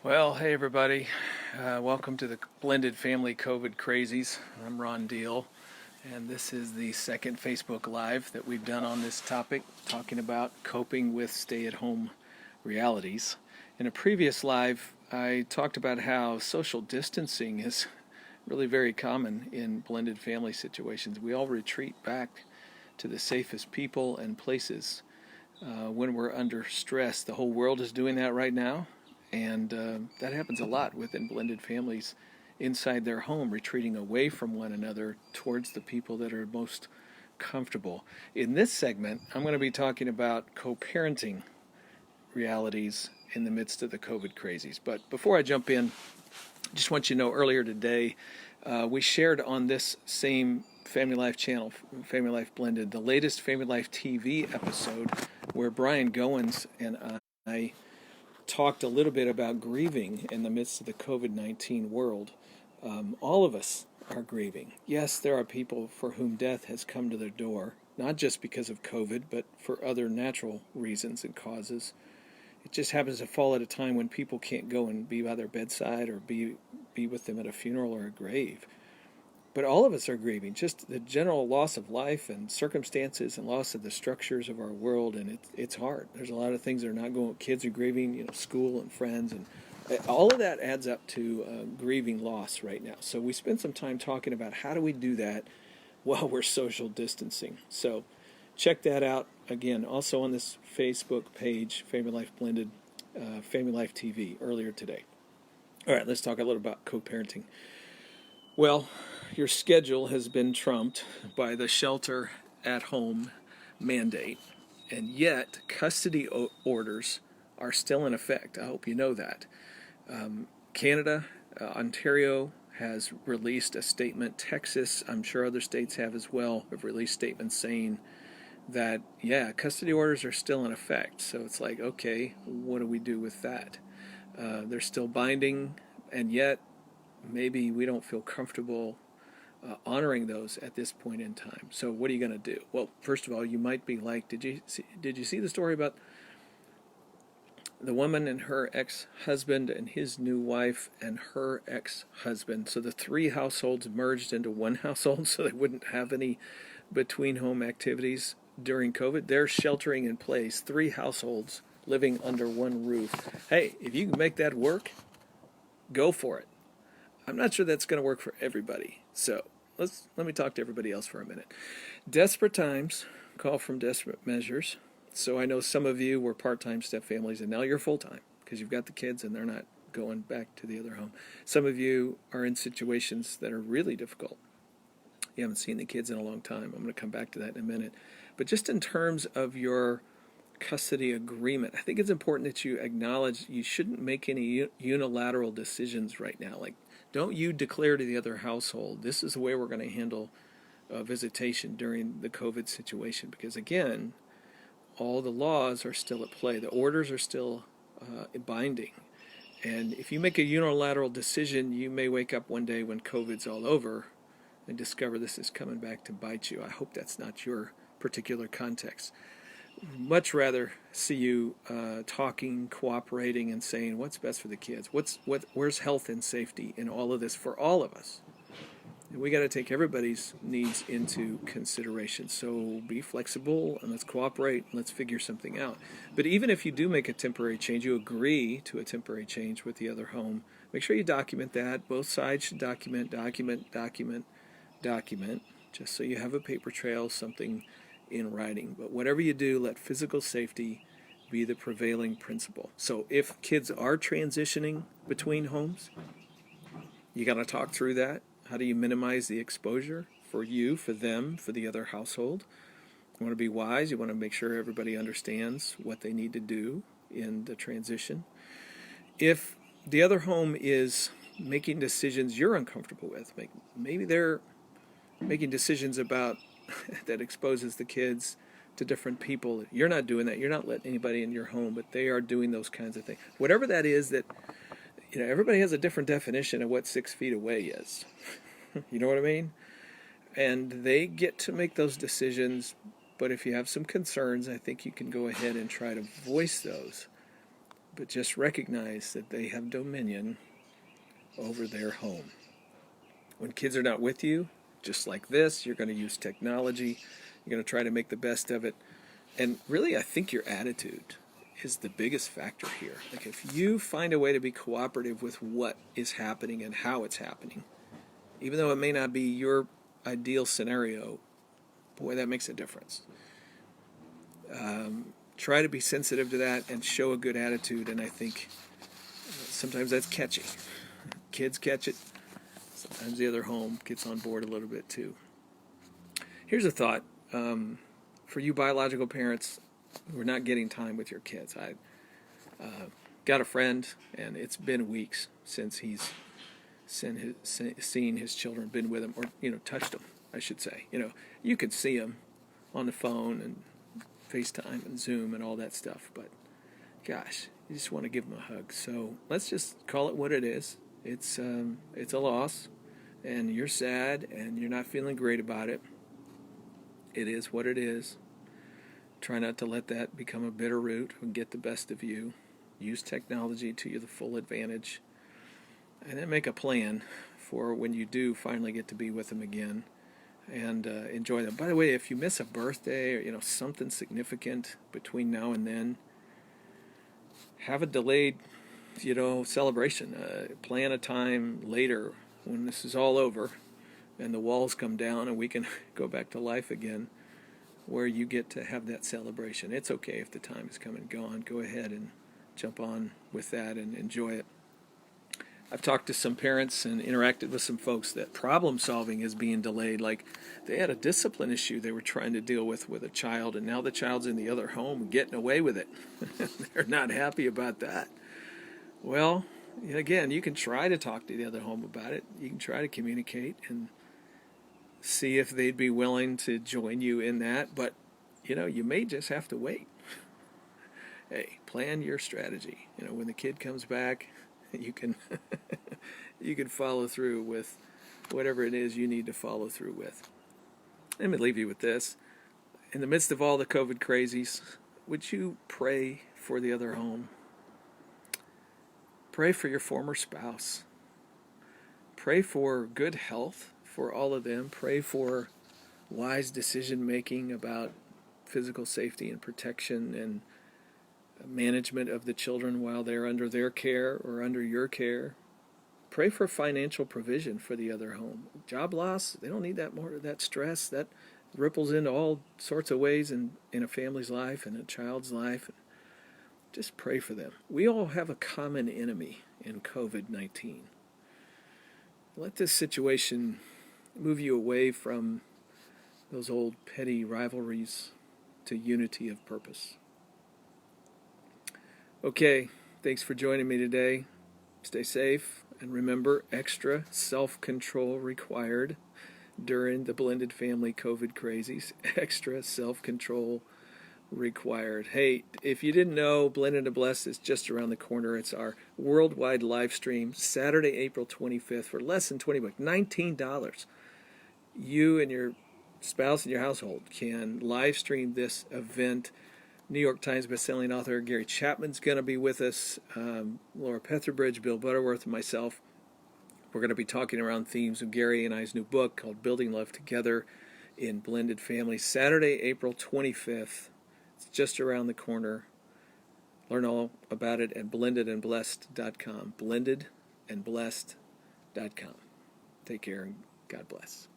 Well, hey everybody. Welcome to the Blended Family COVID Crazies. I'm Ron Deal, and this is the second Facebook Live that we've done on this topic, talking about coping with stay-at-home realities. In a previous live, I talked about how social distancing is really very common in blended family situations. We all retreat back to the safest people and places when we're under stress. The whole world is doing that right now. And that happens a lot within blended families inside their home, retreating away from one another towards the people that are most comfortable. In this segment, I'm going to be talking about co-parenting realities in the midst of the COVID crazies. But before I jump in, I just want you to know earlier today, we shared on this same Family Life channel, Family Life Blended, the latest Family Life TV episode where Brian Goins and I talked a little bit about grieving in the midst of the COVID-19 world. All of us are grieving. Yes, there are people for whom death has come to their door, not just because of COVID, but for other natural reasons and causes. It just happens to fall at a time when people can't go and be by their bedside or be with them at a funeral or a grave. But all of us are grieving, just the general loss of life and circumstances and loss of the structures of our world, and it's hard. There's a lot of things that are not going. Kids are grieving, school and friends, and all of that adds up to grieving loss right now. So we spent some time talking about how do we do that while we're social distancing. So check that out again. Also on this Facebook page, Family Life Blended, Family Life TV, earlier today. All right, let's talk a little about co-parenting. Well, your schedule has been trumped by the shelter-at-home mandate, and yet custody orders are still in effect. I hope you know that. Canada, Ontario has released a statement. Texas, I'm sure other states have as well, have released statements saying that, custody orders are still in effect. So it's like, okay, what do we do with that? They're still binding, and yet maybe we don't feel comfortable honoring those at this point in time. So what are you going to do? Well, first of all, you might be like, did you see the story about the woman and her ex-husband and his new wife and her ex-husband? So the three households merged into one household so they wouldn't have any between home activities during COVID. They're sheltering in place, three households living under one roof. Hey, if you can make that work, go for it. I'm not sure that's going to work for everybody. So let me talk to everybody else for a minute. Desperate times call from desperate measures. So I know some of you were part-time step families, and now you're full-time because you've got the kids and they're not going back to the other home. Some of you are in situations that are really difficult. You haven't seen the kids in a long time. I'm going to come back to that in a minute. But just in terms of your custody agreement, I think it's important that you acknowledge you shouldn't make any unilateral decisions right now. Like, don't you declare to the other household, this is the way we're going to handle visitation during the COVID situation. Because again, all the laws are still at play. The orders are still binding. And if you make a unilateral decision, you may wake up one day when COVID's all over and discover this is coming back to bite you. I hope that's not your particular context. Much rather see you talking, cooperating, and saying what's best for the kids. Where's health and safety in all of this for all of us? And we got to take everybody's needs into consideration. So be flexible and let's cooperate and let's figure something out. But even if you do make a temporary change, you agree to a temporary change with the other home, make sure you document that. Both sides should document, just so you have a paper trail, something in writing. But whatever you do, let physical safety be the prevailing principle. So if kids are transitioning between homes, you got to talk through that. How do you minimize the exposure for you, for them, for the other household? You want to be wise. You want to make sure everybody understands what they need to do in the transition. If the other home is making decisions you're uncomfortable with, maybe they're making decisions about that exposes the kids to different people. You're not doing that. You're not letting anybody in your home, but they are doing those kinds of things. Whatever that is, that everybody has a different definition of what 6 feet away is. You know what I mean? And they get to make those decisions, but if you have some concerns, I think you can go ahead and try to voice those. but just recognize that they have dominion over their home. When kids are not with you, just like this, you're going to use technology. You're going to try to make the best of it. And really, I think your attitude is the biggest factor here. Like, if you find a way to be cooperative with what is happening and how it's happening, even though it may not be your ideal scenario, boy, that makes a difference. Try to be sensitive to that and show a good attitude, and I think sometimes that's catchy. Kids catch it. Sometimes the other home gets on board a little bit too. Here's a thought. For you biological parents who are not getting time with your kids, I got a friend, and it's been weeks since he's seen his children, been with them, or touched them, I should say. You could see them on the phone and FaceTime and Zoom and all that stuff, but gosh, you just want to give them a hug. So let's just call it what it is. It's a loss, and you're sad, and you're not feeling great about it. It is what it is. Try not to let that become a bitter root and get the best of you. Use technology to your full advantage, and then make a plan for when you do finally get to be with them again, and enjoy them. By the way, if you miss a birthday or something significant between now and then, have a delayed celebration. Plan a time later when this is all over and the walls come down and we can go back to life again, where you get to have that celebration. It's okay if the time is come and gone. Go ahead and jump on with that and enjoy it. I've talked to some parents and interacted with some folks that problem solving is being delayed. Like, they had a discipline issue they were trying to deal with a child, and now the child's in the other home getting away with it. They're not happy about that. Well, again, you can try to talk to the other home about it. You can try to communicate and see if they'd be willing to join you in that. But, you may just have to wait. Hey, plan your strategy. When the kid comes back, you can you can follow through with whatever it is you need to follow through with. Let me leave you with this. In the midst of all the COVID crazies, would you pray for the other home? Pray for your former spouse. Pray for good health for all of them. Pray for wise decision making about physical safety and protection and management of the children while they're under their care or under your care. Pray for financial provision for the other home. Job loss, they don't need that stress. That ripples into all sorts of ways in a family's life and a child's life. Just pray for them. We all have a common enemy in COVID-19. Let this situation move you away from those old petty rivalries to unity of purpose. Okay, thanks for joining me today. Stay safe, and remember, extra self-control required during the blended family COVID crazies. Extra self-control required. Hey, if you didn't know, Blended and Blessed is just around the corner. It's our worldwide live stream, Saturday, April 25th, for less than $20, $19. You and your spouse and your household can live stream this event. New York Times bestselling author Gary Chapman's going to be with us, Laura Petherbridge, Bill Butterworth, and myself. We're going to be talking around themes of Gary and I's new book called Building Love Together in Blended Families. Saturday, April 25th. It's just around the corner. Learn all about it at blendedandblessed.com. Blendedandblessed.com. Take care and God bless.